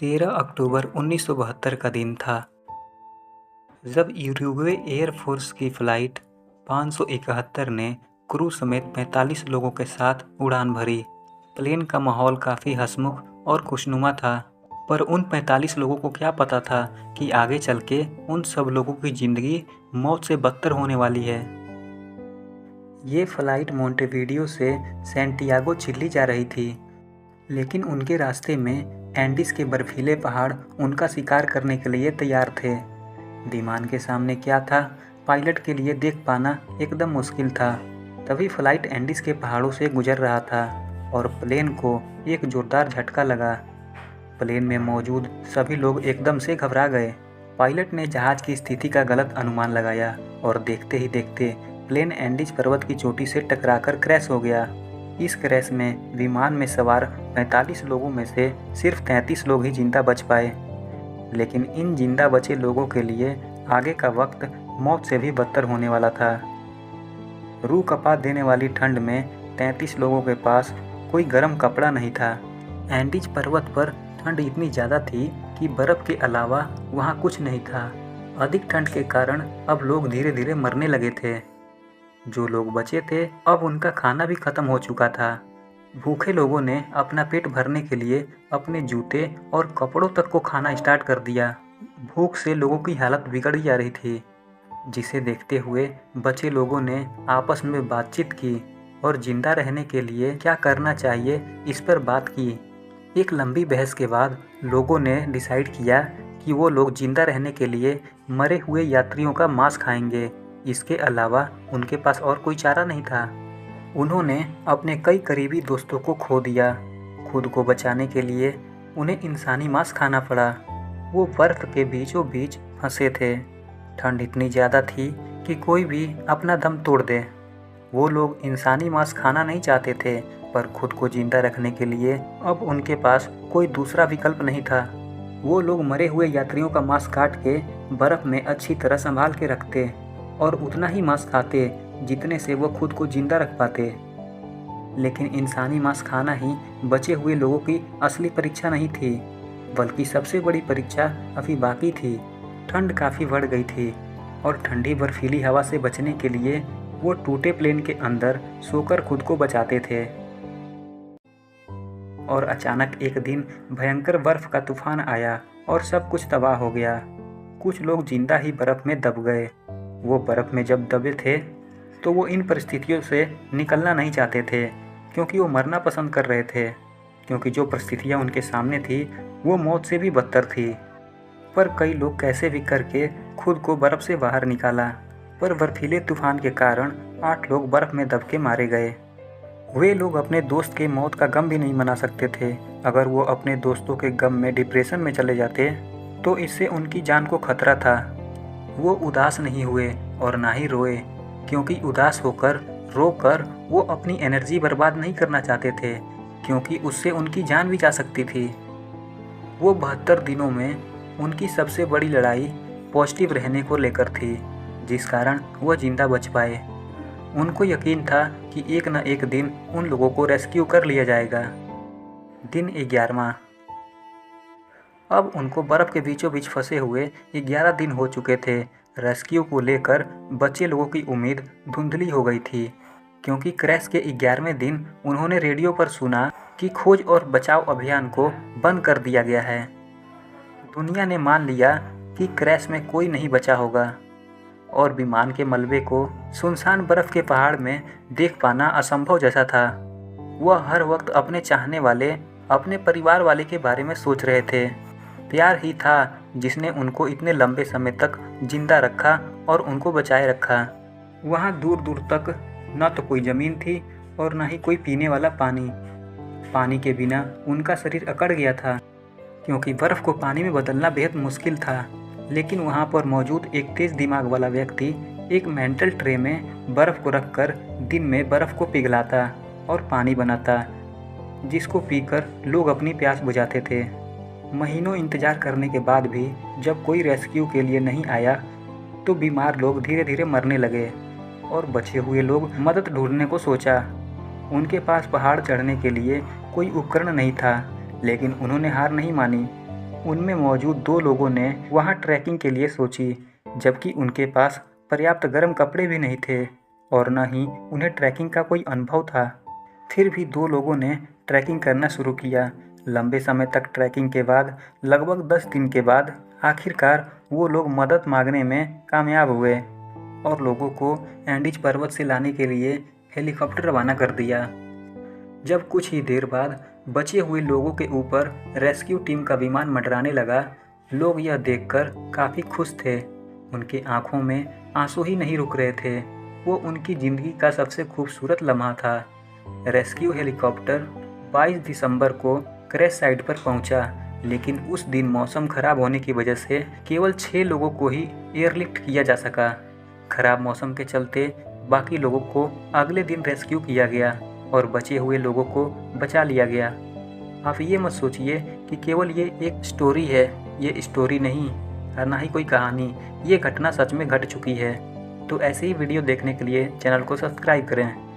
13 अक्टूबर 1972 का दिन था जब यूरुग्वे एयर फोर्स की फ़्लाइट 571 ने क्रू समेत 45 लोगों के साथ उड़ान भरी। प्लेन का माहौल काफ़ी हंसमुख और खुशनुमा था, पर उन 45 लोगों को क्या पता था कि आगे चल के उन सब लोगों की ज़िंदगी मौत से बदतर होने वाली है। ये फ़्लाइट मोंटेवीडियो से सैंटियागो चिली जा रही थी, लेकिन उनके रास्ते में एंडीज के बर्फीले पहाड़ उनका शिकार करने के लिए तैयार थे। विमान के सामने क्या था, पायलट के लिए देख पाना एकदम मुश्किल था। तभी फ्लाइट एंडीज के पहाड़ों से गुजर रहा था और प्लेन को एक जोरदार झटका लगा। प्लेन में मौजूद सभी लोग एकदम से घबरा गए। पायलट ने जहाज की स्थिति का गलत अनुमान लगाया और देखते ही देखते प्लेन एंडीज पर्वत की चोटी से टकराकर क्रैश हो गया। इस क्रैश में विमान में सवार 45 लोगों में से सिर्फ 33 लोग ही जिंदा बच पाए। लेकिन इन जिंदा बचे लोगों के लिए आगे का वक्त मौत से भी बदतर होने वाला था। रूह कपा देने वाली ठंड में 33 लोगों के पास कोई गर्म कपड़ा नहीं था। एंडीज पर्वत पर ठंड इतनी ज़्यादा थी कि बर्फ़ के अलावा वहाँ कुछ नहीं था। अधिक ठंड के कारण अब लोग धीरे धीरे मरने लगे थे। जो लोग बचे थे अब उनका खाना भी ख़त्म हो चुका था। भूखे लोगों ने अपना पेट भरने के लिए अपने जूते और कपड़ों तक को खाना स्टार्ट कर दिया। भूख से लोगों की हालत बिगड़ जा रही थी, जिसे देखते हुए बचे लोगों ने आपस में बातचीत की और जिंदा रहने के लिए क्या करना चाहिए इस पर बात की। एक लंबी बहस के बाद लोगों ने डिसाइड किया कि वो लोग जिंदा रहने के लिए मरे हुए यात्रियों का मांस खाएंगे। इसके अलावा उनके पास और कोई चारा नहीं था। उन्होंने अपने कई करीबी दोस्तों को खो दिया। खुद को बचाने के लिए उन्हें इंसानी मांस खाना पड़ा। वो बर्फ़ के बीचों बीच फंसे थे। ठंड इतनी ज़्यादा थी कि कोई भी अपना दम तोड़ दे। वो लोग इंसानी मांस खाना नहीं चाहते थे, पर खुद को जिंदा रखने के लिए अब उनके पास कोई दूसरा विकल्प नहीं था। वो लोग मरे हुए यात्रियों का मांस काट के बर्फ़ में अच्छी तरह संभाल के रखते और उतना ही मांस खाते जितने से वो खुद को जिंदा रख पाते। लेकिन इंसानी मांस खाना ही बचे हुए लोगों की असली परीक्षा नहीं थी, बल्कि सबसे बड़ी परीक्षा अभी बाकी थी। ठंड काफ़ी बढ़ गई थी और ठंडी बर्फीली हवा से बचने के लिए वो टूटे प्लेन के अंदर सोकर खुद को बचाते थे। और अचानक एक दिन भयंकर बर्फ का तूफान आया और सब कुछ तबाह हो गया। कुछ लोग जिंदा ही बर्फ़ में दब गए। वो बर्फ़ में जब दबे थे तो वो इन परिस्थितियों से निकलना नहीं चाहते थे, क्योंकि वो मरना पसंद कर रहे थे, क्योंकि जो परिस्थितियाँ उनके सामने थी वो मौत से भी बदतर थी। पर कई लोग कैसे भी करके खुद को बर्फ़ से बाहर निकाला, पर बर्फीले तूफान के कारण 8 लोग बर्फ़ में दब के मारे गए। वे लोग अपने दोस्त के मौत का गम भी नहीं मना सकते थे। अगर वो अपने दोस्तों के गम में डिप्रेशन में चले जाते तो इससे उनकी जान को खतरा था। वो उदास नहीं हुए और ना ही रोए, क्योंकि उदास होकर रोकर वो अपनी एनर्जी बर्बाद नहीं करना चाहते थे, क्योंकि उससे उनकी जान भी जा सकती थी। वो 72 दिनों में उनकी सबसे बड़ी लड़ाई पॉजिटिव रहने को लेकर थी, जिस कारण वह जिंदा बच पाए। उनको यकीन था कि एक न एक दिन उन लोगों को रेस्क्यू कर लिया जाएगा। दिन 11वां। अब उनको बर्फ़ के बीचों बीच फंसे हुए 11 दिन हो चुके थे। रेस्क्यू को लेकर बचे लोगों की उम्मीद धुंधली हो गई थी, क्योंकि क्रैश के 11वें दिन उन्होंने रेडियो पर सुना कि खोज और बचाव अभियान को बंद कर दिया गया है। दुनिया ने मान लिया कि क्रैश में कोई नहीं बचा होगा और विमान के मलबे को सुनसान बर्फ़ के पहाड़ में देख पाना असंभव जैसा था। वह हर वक्त अपने चाहने वाले, अपने परिवार वाले के बारे में सोच रहे थे। प्यार ही था जिसने उनको इतने लंबे समय तक जिंदा रखा और उनको बचाए रखा। वहाँ दूर दूर तक न तो कोई ज़मीन थी और न ही कोई पीने वाला पानी। पानी के बिना उनका शरीर अकड़ गया था, क्योंकि बर्फ़ को पानी में बदलना बेहद मुश्किल था। लेकिन वहाँ पर मौजूद एक तेज़ दिमाग वाला व्यक्ति एक मेंटल ट्रे में बर्फ़ को रखकर दिन में बर्फ़ को पिघलाता और पानी बनाता, जिसको पीकर लोग अपनी प्यास बुझाते थे। महीनों इंतज़ार करने के बाद भी जब कोई रेस्क्यू के लिए नहीं आया तो बीमार लोग धीरे धीरे मरने लगे और बचे हुए लोग मदद ढूंढने को सोचा। उनके पास पहाड़ चढ़ने के लिए कोई उपकरण नहीं था, लेकिन उन्होंने हार नहीं मानी। उनमें मौजूद 2 लोगों ने वहां ट्रैकिंग के लिए सोची, जबकि उनके पास पर्याप्त गर्म कपड़े भी नहीं थे और न ही उन्हें ट्रैकिंग का कोई अनुभव था। फिर भी 2 लोगों ने ट्रैकिंग करना शुरू किया। लंबे समय तक ट्रैकिंग के बाद लगभग 10 दिन के बाद आखिरकार वो लोग मदद मांगने में कामयाब हुए और लोगों को एंडीज पर्वत से लाने के लिए हेलीकॉप्टर रवाना कर दिया। जब कुछ ही देर बाद बचे हुए लोगों के ऊपर रेस्क्यू टीम का विमान मंडराने लगा, लोग यह देखकर काफ़ी खुश थे। उनकी आंखों में आंसू ही नहीं रुक रहे थे। वो उनकी ज़िंदगी का सबसे खूबसूरत लम्हा था। रेस्क्यू हेलीकॉप्टर 22 दिसंबर को क्रैश साइट पर पहुंचा, लेकिन उस दिन मौसम खराब होने की वजह से केवल 6 लोगों को ही एयरलिफ्ट किया जा सका। खराब मौसम के चलते बाकी लोगों को अगले दिन रेस्क्यू किया गया और बचे हुए लोगों को बचा लिया गया। आप ये मत सोचिए कि केवल ये एक स्टोरी है, ये स्टोरी नहीं और ना ही कोई कहानी, ये घटना सच में घट चुकी है। तो ऐसे ही वीडियो देखने के लिए चैनल को सब्सक्राइब करें।